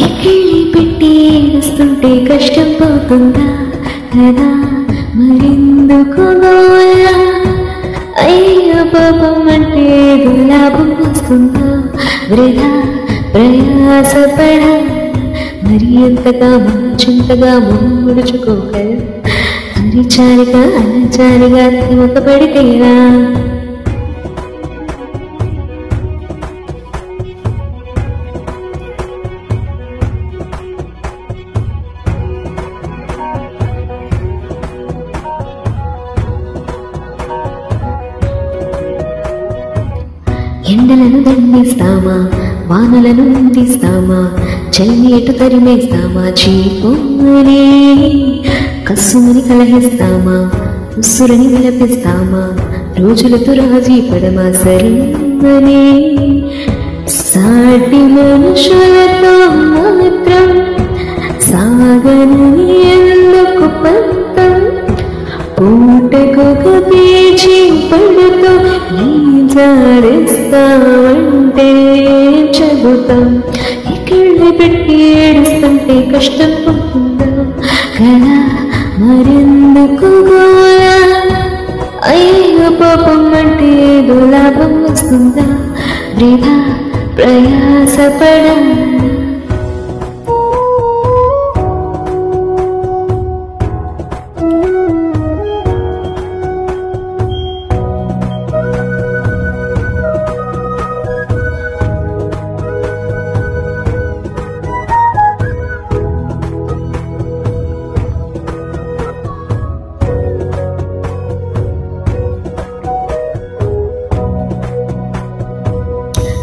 ఎక్కిళ్ళి పెట్టి ఏడుస్తుంటే కష్టం పోతుందా కదా మరెందుకు గోల అయ్యో పాపం అంటే లాభం వస్తుందా వృధా ప్రయాసపడ మరి ఎంతగా చింతగా ముడుచుకోగల అరిచారిగా అనచారిగా తిమక పడితేరా ఎండలను దండిస్తామా వానలను అందిస్తామా చల్లి ఎటు తరిమేస్తామా చీపోని కస్సుమని కలహిస్తామా ఉస్సురని విలపిస్తామా రోజులతో రాజీ పడమా సరిమని సాటి మనుషులతో మాత్రం సాగని ఎందుకు పంతం పూటకొక పేచి పడుతూ జారిస్తావంటే చెబుతాం ఇక్కడే పెట్టి ఏడుస్తుంటే కష్టం పోతుందా కదా మరెందుకు గోల అయ్యో పాపం అంటే ఏదో లాభం వస్తుందా వృధా ప్రయాసపడ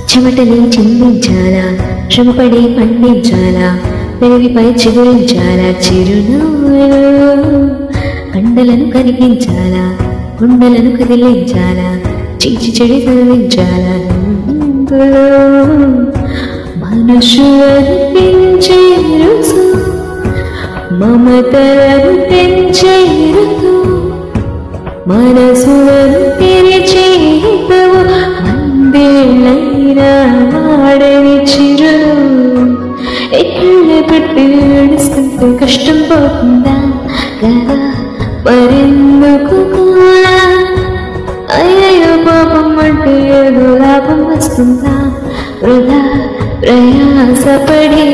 చెమటని చిందించాలా శ్రమపడి పండించాలా పెరిగిపై చిగురించాలా చిరునవ్వులు కండలను కరిగించాలా గుండెలను కదిలించాలా చీచి చెడి చదివించాలా మనుషులను పెంచే రుసు మమతలను పెంచే ఋతు మనసులను తెరిచే వాడని చిరులు ఎక్కడ పెట్టి ఏడుస్తుంటే కష్టం పోతుందా కదా మరెందుకు గోల అయ్యో పాపం అంటే ఏదో లాభం వస్తుందా వృధా ప్రయాసపడి